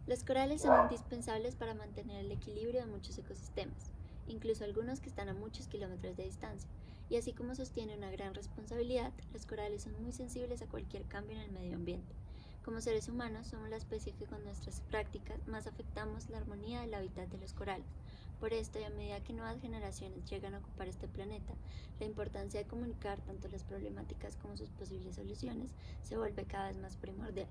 Los corales son indispensables para mantener el equilibrio de muchos ecosistemas, incluso algunos que están a muchos kilómetros de distancia, y así como sostiene una gran responsabilidad, los corales son muy sensibles a cualquier cambio en el medio ambiente. Como seres humanos somos la especie que con nuestras prácticas más afectamos la armonía del hábitat de los corales. Por esto, y a medida que nuevas generaciones llegan a ocupar este planeta, la importancia de comunicar tanto las problemáticas como sus posibles soluciones se vuelve cada vez más primordial.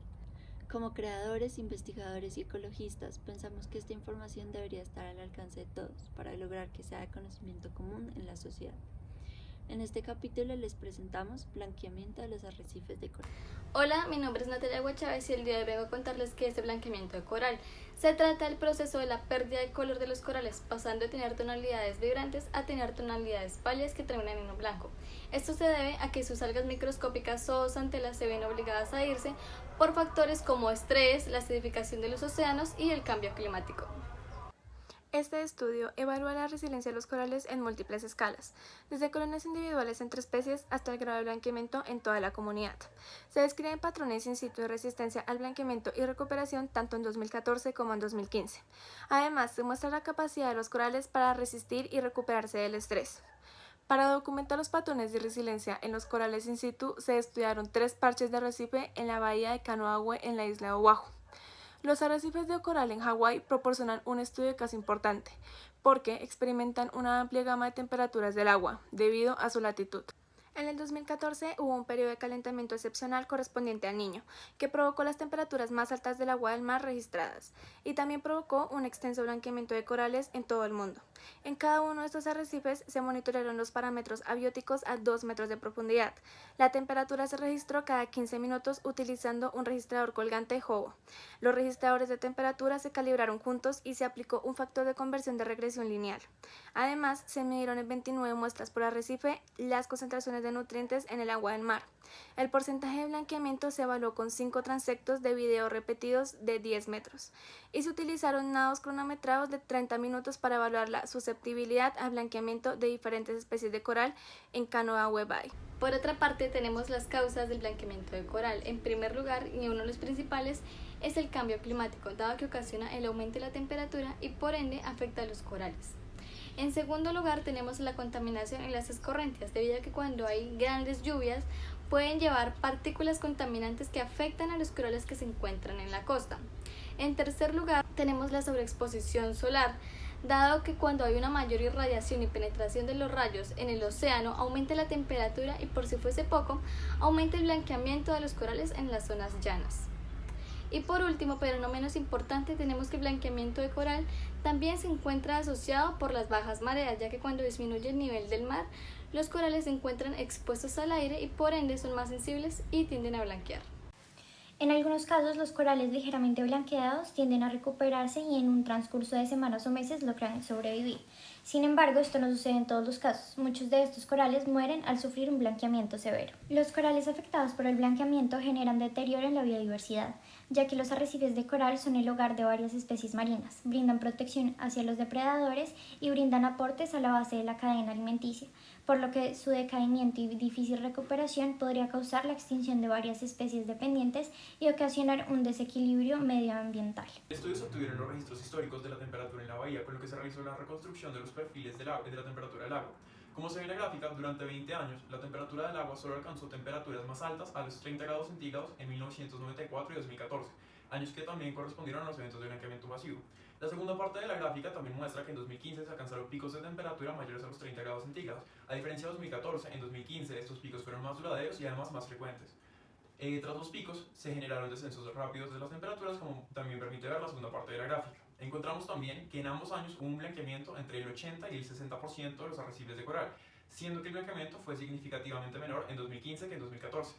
Como creadores, investigadores y ecologistas, pensamos que esta información debería estar al alcance de todos para lograr que sea de conocimiento común en la sociedad. En este capítulo les presentamos blanqueamiento de los arrecifes de coral. Hola, mi nombre es Natalia Guachávez y el día de hoy vengo a contarles qué es el blanqueamiento de coral. Se trata del proceso de la pérdida de color de los corales, pasando de tener tonalidades vibrantes a tener tonalidades pálidas que terminan en un blanco. Esto se debe a que sus algas microscópicas zooxantelas se ven obligadas a irse por factores como estrés, la acidificación de los océanos y el cambio climático. Este estudio evalúa la resiliencia de los corales en múltiples escalas, desde colonias individuales entre especies hasta el grado de blanqueamiento en toda la comunidad. Se describen patrones in situ de resistencia al blanqueamiento y recuperación tanto en 2014 como en 2015. Además, se muestra la capacidad de los corales para resistir y recuperarse del estrés. Para documentar los patrones de resiliencia en los corales in situ, se estudiaron 3 parches de arrecife en la bahía de Kanoawe en la isla de Oahu. Los arrecifes de coral en Hawái proporcionan un estudio casi importante, porque experimentan una amplia gama de temperaturas del agua, debido a su latitud. En el 2014 hubo un periodo de calentamiento excepcional correspondiente al Niño, que provocó las temperaturas más altas del agua del mar registradas, y también provocó un extenso blanqueamiento de corales en todo el mundo. En cada uno de estos arrecifes se monitorearon los parámetros abióticos a 2 metros de profundidad. La temperatura se registró cada 15 minutos utilizando un registrador colgante Hobo. Los registradores de temperatura se calibraron juntos y se aplicó un factor de conversión de regresión lineal. Además, se midieron en 29 muestras por arrecife las concentraciones de nutrientes en el agua del mar. El porcentaje de blanqueamiento se evaluó con 5 transectos de video repetidos de 10 metros y se utilizaron nados cronometrados de 30 minutos para evaluar la susceptibilidad al blanqueamiento de diferentes especies de coral en Kanoawe Bay. Por otra parte, tenemos las causas del blanqueamiento de coral. En primer lugar, y uno de los principales, es el cambio climático, dado que ocasiona el aumento de la temperatura y por ende afecta a los corales. En segundo lugar, tenemos la contaminación en las escorrentias, debido a que cuando hay grandes lluvias pueden llevar partículas contaminantes que afectan a los corales que se encuentran en la costa. En tercer lugar, tenemos la sobreexposición solar, dado que cuando hay una mayor irradiación y penetración de los rayos en el océano, aumenta la temperatura y, por si fuese poco, aumenta el blanqueamiento de los corales en las zonas llanas. Y por último, pero no menos importante, tenemos que el blanqueamiento de coral también se encuentra asociado por las bajas mareas, ya que cuando disminuye el nivel del mar, los corales se encuentran expuestos al aire y por ende son más sensibles y tienden a blanquear. En algunos casos, los corales ligeramente blanqueados tienden a recuperarse y en un transcurso de semanas o meses logran sobrevivir. Sin embargo, esto no sucede en todos los casos. Muchos de estos corales mueren al sufrir un blanqueamiento severo. Los corales afectados por el blanqueamiento generan deterioro en la biodiversidad, ya que los arrecifes de coral son el hogar de varias especies marinas, brindan protección hacia los depredadores y brindan aportes a la base de la cadena alimenticia, por lo que su decaimiento y difícil recuperación podría causar la extinción de varias especies dependientes y ocasionar un desequilibrio medioambiental. Estudios obtuvieron los registros históricos de la temperatura en la bahía, con lo que se realizó la reconstrucción de los perfiles de la temperatura del agua. Como se ve en la gráfica, durante 20 años, la temperatura del agua solo alcanzó temperaturas más altas a los 30 grados centígrados en 1994 y 2014, años que también correspondieron a los eventos de blanqueamiento masivo. La segunda parte de la gráfica también muestra que en 2015 se alcanzaron picos de temperatura mayores a los 30 grados centígrados. A diferencia de 2014, en 2015 estos picos fueron más duraderos y además más frecuentes. Tras los picos, se generaron descensos rápidos de las temperaturas, como también permite ver la segunda parte de la gráfica. Encontramos también que en ambos años hubo un blanqueamiento entre el 80 y el 60% de los arrecifes de coral, siendo que el blanqueamiento fue significativamente menor en 2015 que en 2014.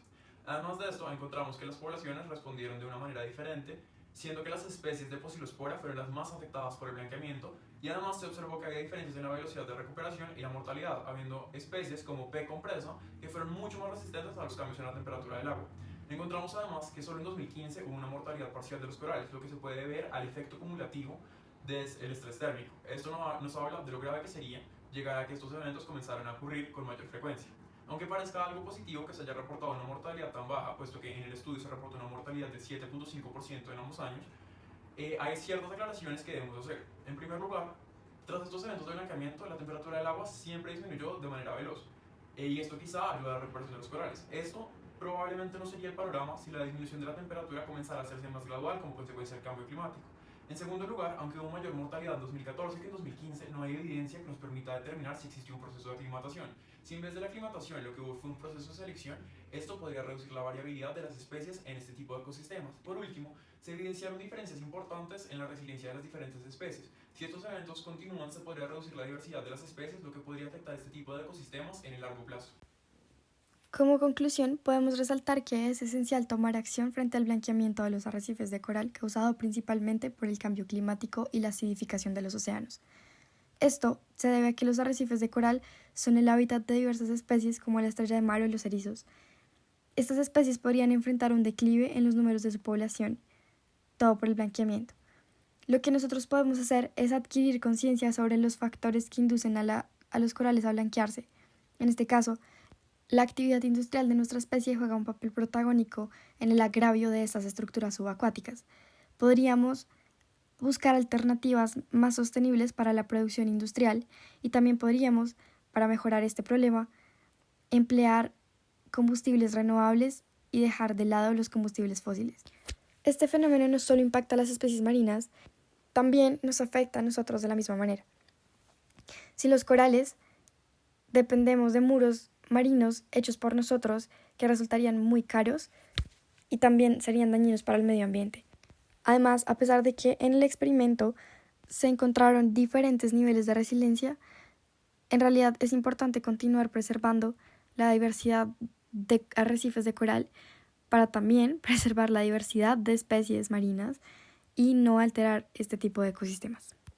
Además de esto, encontramos que las poblaciones respondieron de una manera diferente, siendo que las especies de Poecilospora fueron las más afectadas por el blanqueamiento, y además se observó que había diferencias en la velocidad de recuperación y la mortalidad, habiendo especies como P. compresa que fueron mucho más resistentes a los cambios en la temperatura del agua. Encontramos además que solo en 2015 hubo una mortalidad parcial de los corales, lo que se puede ver al efecto acumulativo del estrés térmico. Esto nos habla de lo grave que sería llegar a que estos eventos comenzaran a ocurrir con mayor frecuencia. Aunque parezca algo positivo que se haya reportado una mortalidad tan baja, puesto que en el estudio se reportó una mortalidad del 7.5% en ambos años, hay ciertas aclaraciones que debemos hacer. En primer lugar, tras estos eventos de blanqueamiento, la temperatura del agua siempre disminuyó de manera veloz, y esto quizá ayuda a la recuperación de los corales. Esto probablemente no sería el panorama si la disminución de la temperatura comenzara a hacerse más gradual como consecuencia del cambio climático. En segundo lugar, aunque hubo mayor mortalidad en 2014 que en 2015, no hay evidencia que nos permita determinar si existió un proceso de aclimatación. Si en vez de la aclimatación lo que hubo fue un proceso de selección, esto podría reducir la variabilidad de las especies en este tipo de ecosistemas. Por último, se evidenciaron diferencias importantes en la resiliencia de las diferentes especies. Si estos eventos continúan, se podría reducir la diversidad de las especies, lo que podría afectar este tipo de ecosistemas en el largo plazo. Como conclusión, podemos resaltar que es esencial tomar acción frente al blanqueamiento de los arrecifes de coral causado principalmente por el cambio climático y la acidificación de los océanos. Esto se debe a que los arrecifes de coral son el hábitat de diversas especies como la estrella de mar o los erizos. Estas especies podrían enfrentar un declive en los números de su población, todo por el blanqueamiento. Lo que nosotros podemos hacer es adquirir conciencia sobre los factores que inducen a los corales a blanquearse. En este caso, la actividad industrial de nuestra especie juega un papel protagónico en el agravio de estas estructuras subacuáticas. Podríamos buscar alternativas más sostenibles para la producción industrial y también podríamos, para mejorar este problema, emplear combustibles renovables y dejar de lado los combustibles fósiles. Este fenómeno no solo impacta a las especies marinas, también nos afecta a nosotros de la misma manera. Si los corales dependemos de muros marinos hechos por nosotros que resultarían muy caros y también serían dañinos para el medio ambiente. Además, a pesar de que en el experimento se encontraron diferentes niveles de resiliencia, en realidad es importante continuar preservando la diversidad de arrecifes de coral para también preservar la diversidad de especies marinas y no alterar este tipo de ecosistemas.